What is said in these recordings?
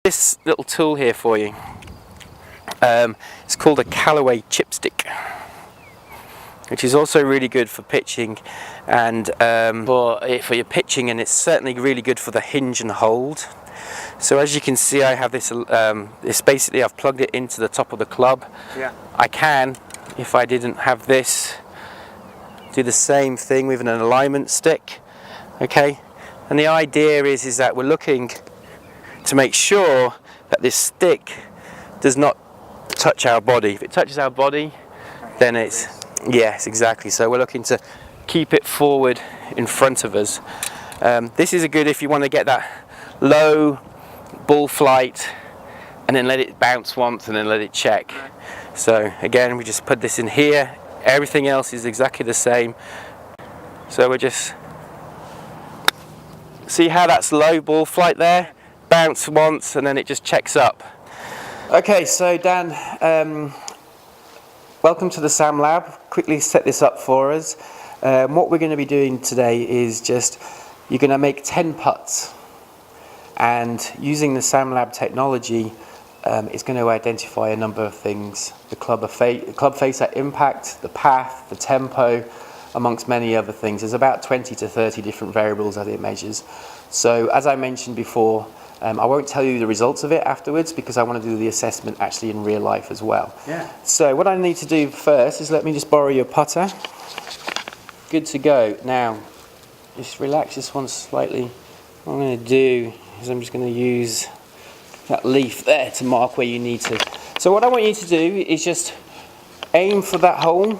This little tool here for you. It's called a Callaway chipstick, which is also really good for pitching and for your pitching, and it's certainly really good for the hinge and hold. So as you can see, I have this. It's basically I've plugged it into the top of the club. Yeah. I can, if I didn't have this, do the same thing with an alignment stick. Okay, and the idea is that we're looking to make sure that this stick does not touch our body. If it touches our body, then it's, yes, exactly. So we're looking to keep it forward in front of us. This is a good if you want to get that low ball flight and then let it bounce once and then let it check. So again, we just put this in here. Everything else is exactly the same. So we're just, see how that's low ball flight there? Bounce once and then it just checks up. Okay, so Dan, welcome to the SAM Lab. Quickly set this up for us. What we're going to be doing today is just, you're going to make 10 putts, and using the SAM Lab technology, it's going to identify a number of things: the club face at impact, the path, the tempo, amongst many other things. There's about 20 to 30 different variables that it measures. So as I mentioned before, I won't tell you the results of it afterwards because I want to do the assessment actually in real life as well. Yeah. So what I need to do first is let me just borrow your putter. Good to go. Now, just relax this one slightly. What I'm going to do is I'm just going to use that leaf there to mark where you need to. So what I want you to do is just aim for that hole.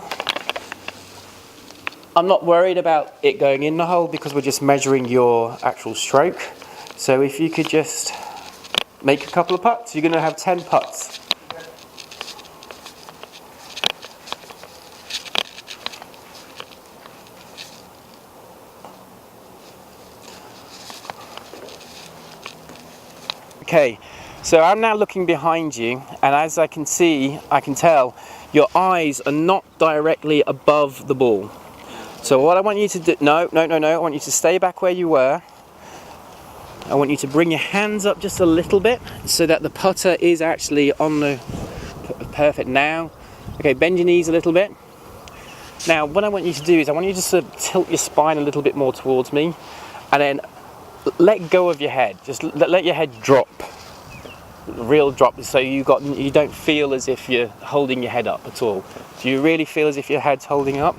I'm not worried about it going in the hole because we're just measuring your actual stroke. So if you could just make a couple of putts, you're going to have 10 putts. Okay, so I'm now looking behind you, and as I can see, I can tell your eyes are not directly above the ball. So what I want you to do, no, I want you to stay back where you were. I want you to bring your hands up just a little bit so that the putter is actually on the perfect now. Okay, bend your knees a little bit. Now what I want you to do is I want you to sort of tilt your spine a little bit more towards me, and then let go of your head. Just let your head drop, real drop, so you don't feel as if you're holding your head up at all. Do you really feel as if your head's holding up?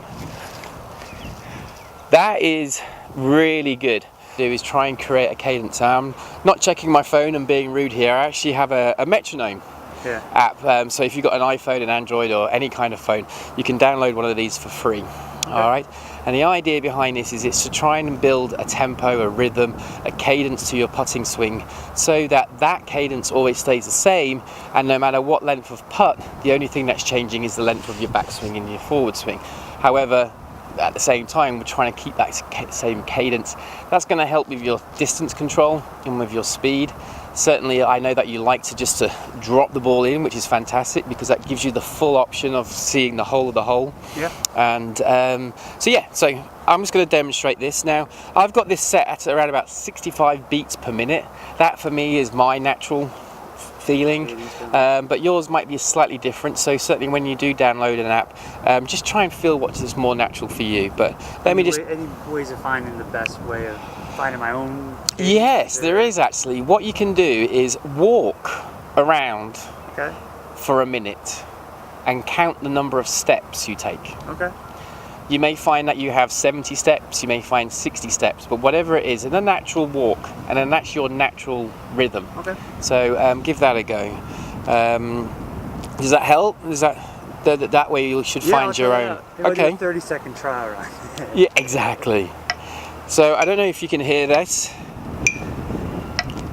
That is really good. Do is try and create a cadence. I'm not checking my phone and being rude here. I actually have a metronome app. So if you've got an iPhone, an Android, or any kind of phone, you can download one of these for free. Okay. All right. And the idea behind this is it's to try and build a tempo, a rhythm, a cadence to your putting swing, so that that cadence always stays the same. And no matter what length of putt, the only thing that's changing is the length of your backswing and your forward swing. However, at the same time, we're trying to keep that same cadence. That's going to help with your distance control and with your speed. Certainly, I know that you like to drop the ball in, which is fantastic because that gives you the full option of seeing the whole of the hole. Yeah. And so I'm just going to demonstrate this now. I've got this set at around about 65 beats per minute. That for me is my natural feeling, but yours might be slightly different, so certainly when you do download an app, just try and feel what is more natural for you. But any ways of finding the best way of finding my own cadence? Yes, there is actually. What you can do is walk around for a minute and count the number of steps you take. Okay. You may find that you have 70 steps, you may find 60 steps, but whatever it is, in a natural walk, and then that's your natural rhythm. Okay. So give that a go. Does that help? Is that way you should find your own? Okay. 30-second trial run. Yeah, exactly. So I don't know if you can hear this,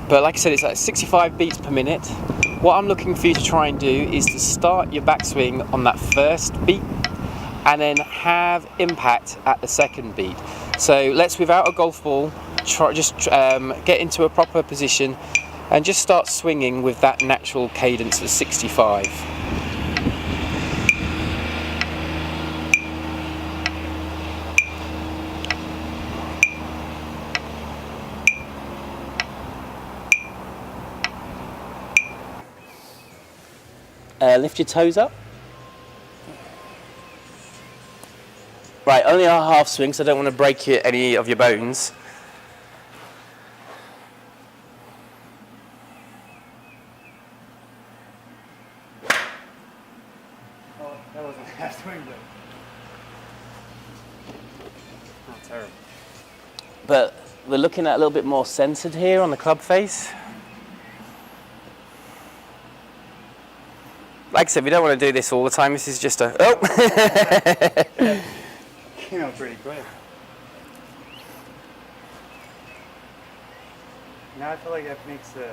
but like I said, it's like 65 beats per minute. What I'm looking for you to try and do is to start your backswing on that first beat, and then have impact at the second beat. So let's, without a golf ball, get into a proper position and just start swinging with that natural cadence at 65. Lift your toes up. Right, only a half swing, so I don't want to break any of your bones. Oh, that wasn't a half swing, but. Oh, terrible. But we're looking at a little bit more centered here on the club face. Like I said, we don't want to do this all the time. This is just a... Oh! Came out pretty quick. Now I feel like that makes the